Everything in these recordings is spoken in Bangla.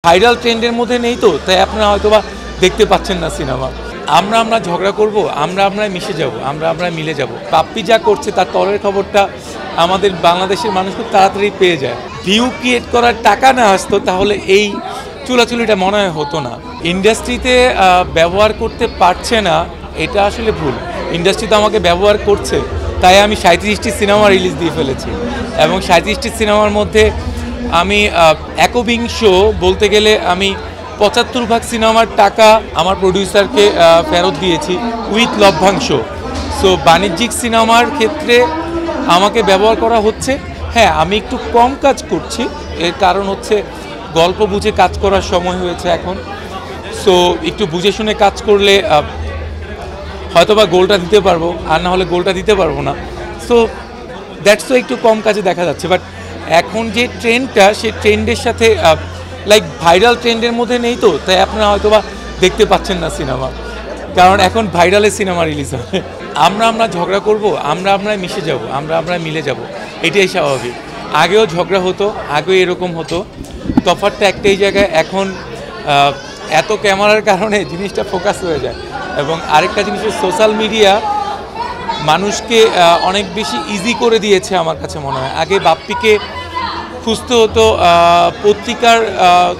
ভাইরাল ট্রেন্ডের মধ্যে নেই তো, তাই আপনারা হয়তোবা দেখতে পাচ্ছেন না সিনেমা। আমরা ঝগড়া করব, আমরা মিশে যাব, আমরা মিলে যাব। পাপ্পি যা করছে তার তলের খবরটা আমাদের বাংলাদেশের মানুষ খুব তাড়াতাড়ি পেয়ে যায়। ভিউ ক্রিয়েট করার টাকা না আসতো তাহলে এই চুলাচুলিটা মনে হয় হতো না। ইন্ডাস্ট্রিতে ব্যবহার করতে পারছে না, এটা আসলে ভুল। ইন্ডাস্ট্রি তো আমাকে ব্যবহার করছে, তাই আমি 37টি সিনেমা রিলিজ দিয়ে ফেলেছি এবং 37টি সিনেমার মধ্যে আমি একবিংশ বলতে গেলে আমি 75% সিনেমার টাকা আমার প্রডিউসারকে ফেরত দিয়েছি উইথ লভ্যাংশ। সো বাণিজ্যিক সিনেমার ক্ষেত্রে আমাকে ব্যবহার করা হচ্ছে। হ্যাঁ, আমি একটু কম কাজ করছি, এর কারণ হচ্ছে গল্প বুঝে কাজ করার সময় হয়েছে এখন। সো একটু বুঝে শুনে কাজ করলে হয়তোবা গোলটা দিতে পারবো, আর না হলে গোলটা দিতে পারবো না। সো দ্যাটস তো একটু কম কাজে দেখা যাচ্ছে। বাট এখন যে ট্রেন্ডটা, সেই ট্রেন্ডের সাথে লাইক ভাইরাল ট্রেন্ডের মধ্যে নেই তো, তাই আপনারা হয়তোবা দেখতে পাচ্ছেন না সিনেমা, কারণ এখন ভাইরালের সিনেমা রিলিজ হবে। আমরা ঝগড়া করব, আমরা মিশে যাব, আমরা মিলে যাব, এটাই স্বাভাবিক। আগেও ঝগড়া হতো, আগেও এরকম হতো। তফাৎটা একটাই জায়গায়, এখন এত ক্যামেরার কারণে জিনিসটা ফোকাস হয়ে যায়। এবং আরেকটা জিনিস, সোশ্যাল মিডিয়া মানুষকে অনেক বেশি ইজি করে দিয়েছে আমার কাছে মনে হয়। আগে বাপ্পিকে খুঁজতে হতো পত্রিকার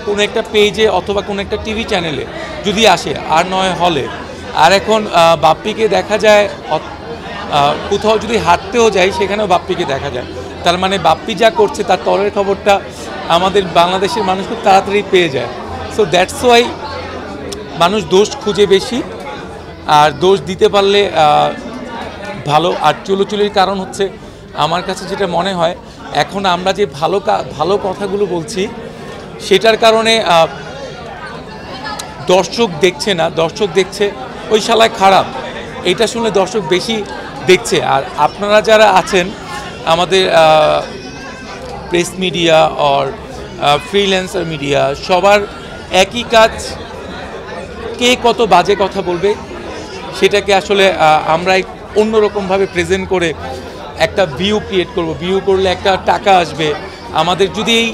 কোনো একটা পেজে অথবা কোনো একটা টিভি চ্যানেলে যদি আসে, আর নয় হলে। আর এখন বাপ্পিকে দেখা যায় কোথাও যদি হাঁটতেও যায় সেখানেও বাপ্পিকে দেখা যায়। তার মানে বাপ্পি যা করছে তার তলের খবরটা আমাদের বাংলাদেশের মানুষ খুব তাড়াতাড়ি পেয়ে যায়। সো দ্যাটস ওয়াই মানুষ দোষ খুঁজে বেশি, আর দোষ দিতে পারলে ভালো। আর চুলোচুলির কারণ হচ্ছে আমার কাছে যেটা মনে হয়, এখন আমরা যে ভালো কথাগুলো বলছি সেটার কারণে দর্শক দেখছে না, দর্শক দেখছে ওই শালায় খারাপ, এইটা শুনলে দর্শক বেশি দেখছে। আর আপনারা যারা আছেন আমাদের press media or freelancer media, সবার একই কাজ, কে কত বাজে কথা বলবে সেটাকে আসলে আমরা অন্যরকমভাবে প্রেজেন্ট করে একটা ভিউ ক্রিয়েট করব। ভিউ করলে একটা টাকা আসবে আমাদের। যদি এই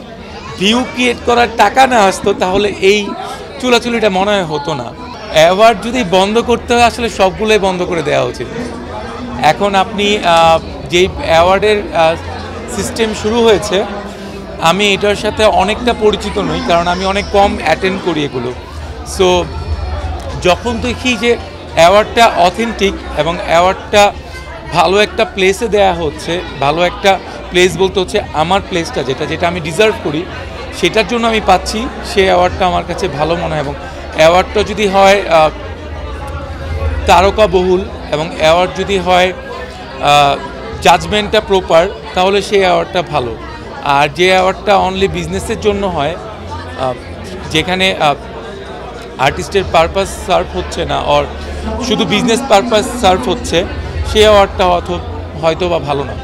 ভিউ ক্রিয়েট করার টাকা না আসতো তাহলে এই চুলাচুলিটা মনে হয় হতো না। অ্যাওয়ার্ড যদি বন্ধ করতে হয়, আসলে সবগুলোই বন্ধ করে দেওয়া উচিত। এখন আপনি যেই অ্যাওয়ার্ডের সিস্টেম শুরু হয়েছে, আমি এটার সাথে অনেকটা পরিচিত নই, কারণ আমি অনেক কম অ্যাটেন্ড করি এগুলো। সো যখন দেখি যে অ্যাওয়ার্ডটা অথেন্টিক এবং অ্যাওয়ার্ডটা ভালো একটা প্লেসে দেয়া হচ্ছে, ভালো একটা প্লেস বলতে হচ্ছে আমার প্লেসটা, যেটা আমি ডিজার্ভ করি, সেটার জন্য আমি পাচ্ছি, সেই অ্যাওয়ার্ডটা আমার কাছে ভালো মনে হয়। এবং অ্যাওয়ার্ডটা যদি হয় তারকাবহুল এবং অ্যাওয়ার্ড যদি হয় জাজমেন্টটা প্রপার, তাহলে সেই অ্যাওয়ার্ডটা ভালো। আর যে অ্যাওয়ার্ডটা অনলি বিজনেসের জন্য হয়, যেখানে আর্টিস্টের পারপাস সার্ভ হচ্ছে না, আর শুধু বিজনেস পারপাস সার্ভ হচ্ছে, সেই অ্যাওয়ার্ডটা হয়তো বা ভালো না।